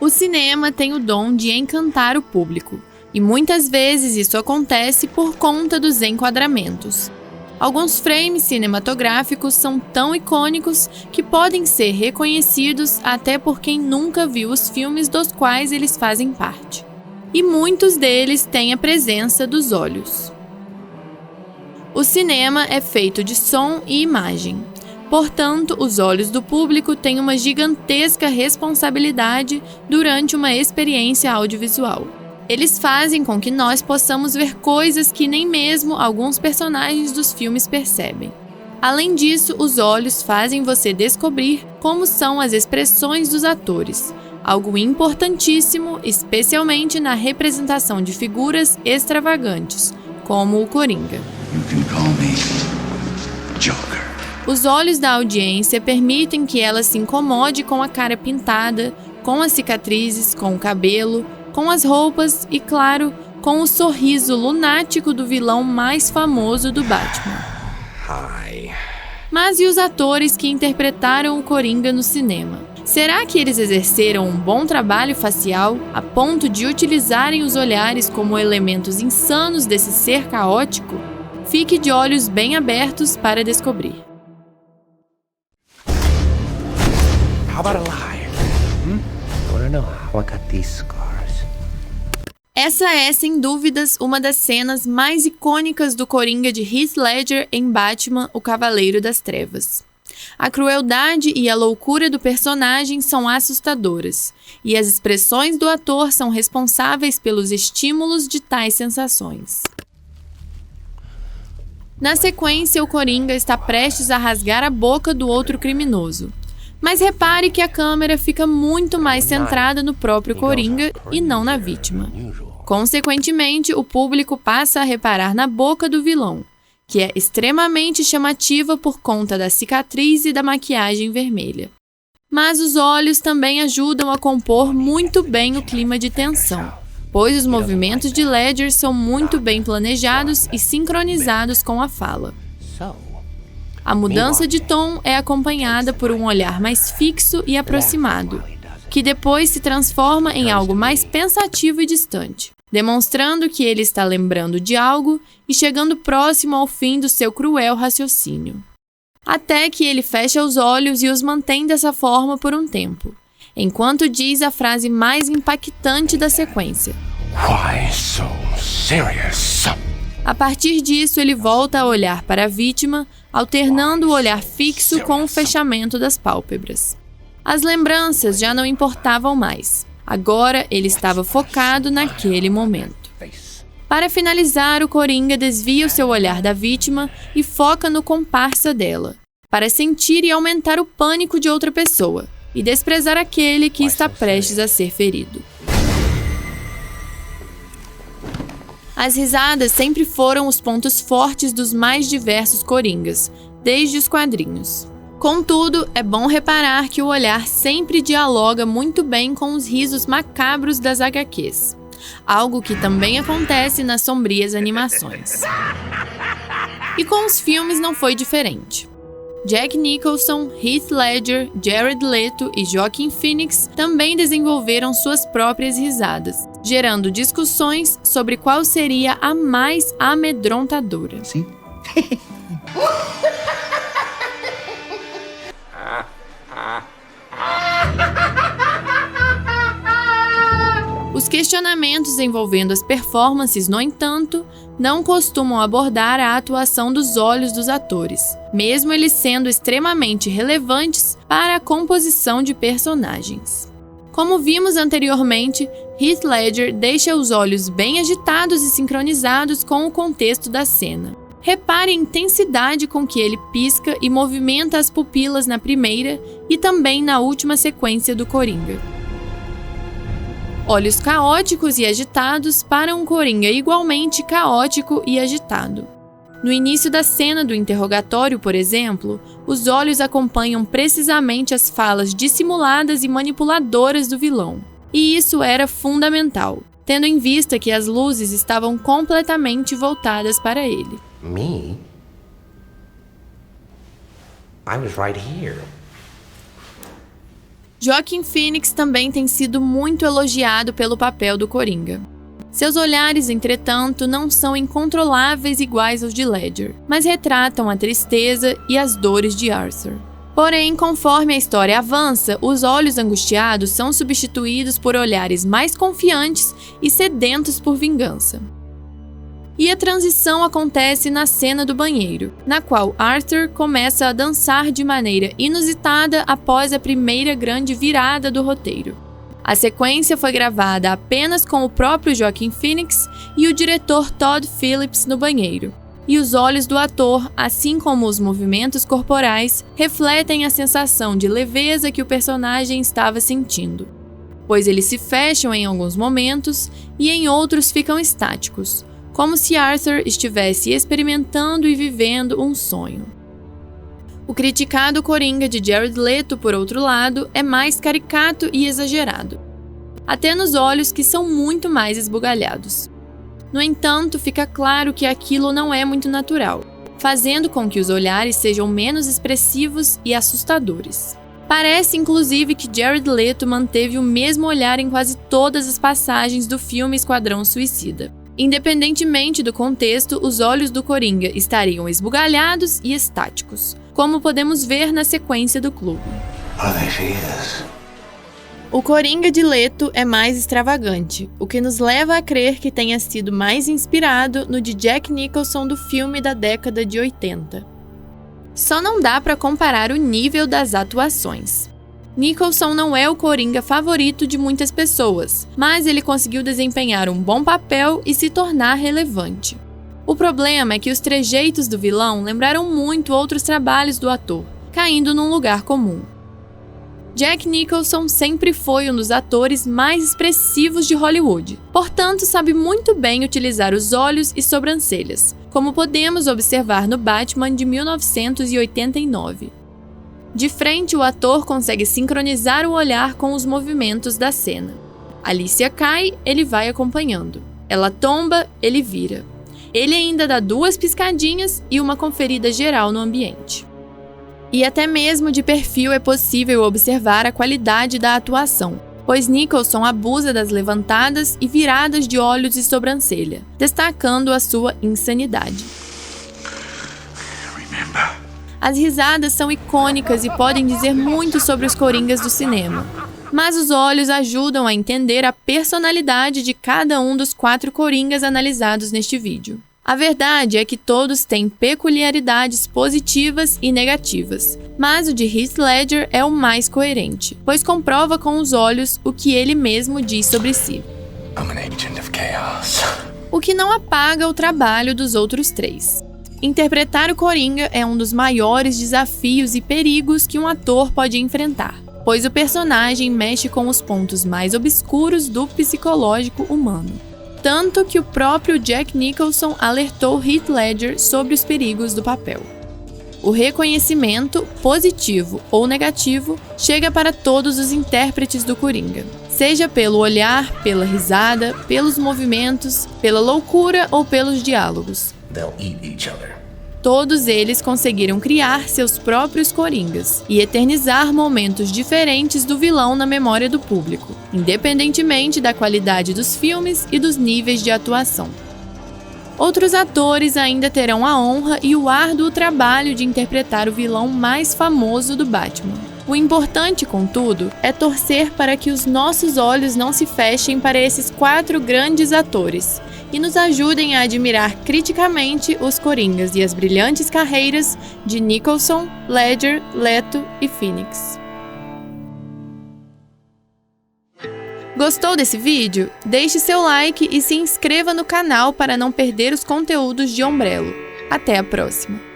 O cinema tem o dom de encantar o público, e muitas vezes isso acontece por conta dos enquadramentos. Alguns frames cinematográficos são tão icônicos que podem ser reconhecidos até por quem nunca viu os filmes dos quais eles fazem parte. E muitos deles têm a presença dos olhos. O cinema é feito de som e imagem. Portanto, os olhos do público têm uma gigantesca responsabilidade durante uma experiência audiovisual. Eles fazem com que nós possamos ver coisas que nem mesmo alguns personagens dos filmes percebem. Além disso, os olhos fazem você descobrir como são as expressões dos atores, algo importantíssimo, especialmente na representação de figuras extravagantes, como o Coringa. You can call me Joker. Os olhos da audiência permitem que ela se incomode com a cara pintada, com as cicatrizes, com o cabelo, com as roupas e, claro, com o sorriso lunático do vilão mais famoso do Batman. Hi. Mas e os atores que interpretaram o Coringa no cinema? Será que eles exerceram um bom trabalho facial a ponto de utilizarem os olhares como elementos insanos desse ser caótico? Fique de olhos bem abertos para descobrir. How about a lie? I wanna know how I got these scars. Essa é, sem dúvidas, uma das cenas mais icônicas do Coringa de Heath Ledger em Batman, o Cavaleiro das Trevas. A crueldade e a loucura do personagem são assustadoras, e as expressões do ator são responsáveis pelos estímulos de tais sensações. Na sequência, o Coringa está prestes a rasgar a boca do outro criminoso. Mas repare que a câmera fica muito mais centrada no próprio Coringa e não na vítima. Consequentemente, o público passa a reparar na boca do vilão, que é extremamente chamativa por conta da cicatriz e da maquiagem vermelha. Mas os olhos também ajudam a compor muito bem o clima de tensão, pois os movimentos de Ledger são muito bem planejados e sincronizados com a fala. A mudança de tom é acompanhada por um olhar mais fixo e aproximado, que depois se transforma em algo mais pensativo e distante, demonstrando que ele está lembrando de algo e chegando próximo ao fim do seu cruel raciocínio. Até que ele fecha os olhos e os mantém dessa forma por um tempo, enquanto diz a frase mais impactante da sequência. Why so serious? A partir disso, ele volta a olhar para a vítima, alternando o olhar fixo com o fechamento das pálpebras. As lembranças já não importavam mais. Agora, ele estava focado naquele momento. Para finalizar, o Coringa desvia o seu olhar da vítima e foca no comparsa dela, para sentir e aumentar o pânico de outra pessoa e desprezar aquele que está prestes a ser ferido. As risadas sempre foram os pontos fortes dos mais diversos Coringas, desde os quadrinhos. Contudo, é bom reparar que o olhar sempre dialoga muito bem com os risos macabros das HQs, algo que também acontece nas sombrias animações. E com os filmes não foi diferente. Jack Nicholson, Heath Ledger, Jared Leto e Joaquin Phoenix também desenvolveram suas próprias risadas, gerando discussões sobre qual seria a mais amedrontadora. Sim. Os questionamentos envolvendo as performances, no entanto, não costumam abordar a atuação dos olhos dos atores, mesmo eles sendo extremamente relevantes para a composição de personagens. Como vimos anteriormente, Heath Ledger deixa os olhos bem agitados e sincronizados com o contexto da cena. Repare a intensidade com que ele pisca e movimenta as pupilas na primeira e também na última sequência do Coringa. Olhos caóticos e agitados para um Coringa igualmente caótico e agitado. No início da cena do interrogatório, por exemplo, os olhos acompanham precisamente as falas dissimuladas e manipuladoras do vilão. E isso era fundamental, tendo em vista que as luzes estavam completamente voltadas para ele. Me? I was right here. Joaquin Phoenix também tem sido muito elogiado pelo papel do Coringa. Seus olhares, entretanto, não são incontroláveis iguais aos de Ledger, mas retratam a tristeza e as dores de Arthur. Porém, conforme a história avança, os olhos angustiados são substituídos por olhares mais confiantes e sedentos por vingança. E a transição acontece na cena do banheiro, na qual Arthur começa a dançar de maneira inusitada após a primeira grande virada do roteiro. A sequência foi gravada apenas com o próprio Joaquin Phoenix e o diretor Todd Phillips no banheiro. E os olhos do ator, assim como os movimentos corporais, refletem a sensação de leveza que o personagem estava sentindo, pois eles se fecham em alguns momentos e em outros ficam estáticos, como se Arthur estivesse experimentando e vivendo um sonho. O criticado Coringa de Jared Leto, por outro lado, é mais caricato e exagerado, até nos olhos que são muito mais esbugalhados. No entanto, fica claro que aquilo não é muito natural, fazendo com que os olhares sejam menos expressivos e assustadores. Parece, inclusive, que Jared Leto manteve o mesmo olhar em quase todas as passagens do filme Esquadrão Suicida. Independentemente do contexto, os olhos do Coringa estariam esbugalhados e estáticos, como podemos ver na sequência do clube. O Coringa de Leto é mais extravagante, o que nos leva a crer que tenha sido mais inspirado no de Jack Nicholson do filme da década de 80. Só não dá para comparar o nível das atuações. Nicholson não é o Coringa favorito de muitas pessoas, mas ele conseguiu desempenhar um bom papel e se tornar relevante. O problema é que os trejeitos do vilão lembraram muito outros trabalhos do ator, caindo num lugar comum. Jack Nicholson sempre foi um dos atores mais expressivos de Hollywood, portanto sabe muito bem utilizar os olhos e sobrancelhas, como podemos observar no Batman de 1989. De frente, o ator consegue sincronizar o olhar com os movimentos da cena. Alicia cai, ele vai acompanhando. Ela tomba, ele vira. Ele ainda dá 2 piscadinhas e uma conferida geral no ambiente. E até mesmo de perfil é possível observar a qualidade da atuação, pois Nicholson abusa das levantadas e viradas de olhos e sobrancelha, destacando a sua insanidade. As risadas são icônicas e podem dizer muito sobre os coringas do cinema, mas os olhos ajudam a entender a personalidade de cada um dos 4 coringas analisados neste vídeo. A verdade é que todos têm peculiaridades positivas e negativas, mas o de Heath Ledger é o mais coerente, pois comprova com os olhos o que ele mesmo diz sobre si. I'm an agent of chaos. O que não apaga o trabalho dos outros 3. Interpretar o Coringa é um dos maiores desafios e perigos que um ator pode enfrentar, pois o personagem mexe com os pontos mais obscuros do psicológico humano. Tanto que o próprio Jack Nicholson alertou Heath Ledger sobre os perigos do papel. O reconhecimento, positivo ou negativo, chega para todos os intérpretes do Coringa, seja pelo olhar, pela risada, pelos movimentos, pela loucura ou pelos diálogos. They'll eat each other. Todos eles conseguiram criar seus próprios coringas e eternizar momentos diferentes do vilão na memória do público, independentemente da qualidade dos filmes e dos níveis de atuação. Outros atores ainda terão a honra e o árduo trabalho de interpretar o vilão mais famoso do Batman. O importante, contudo, é torcer para que os nossos olhos não se fechem para esses 4 grandes atores e nos ajudem a admirar criticamente os coringas e as brilhantes carreiras de Nicholson, Ledger, Leto e Phoenix. Gostou desse vídeo? Deixe seu like e se inscreva no canal para não perder os conteúdos de Umbrello. Até a próxima!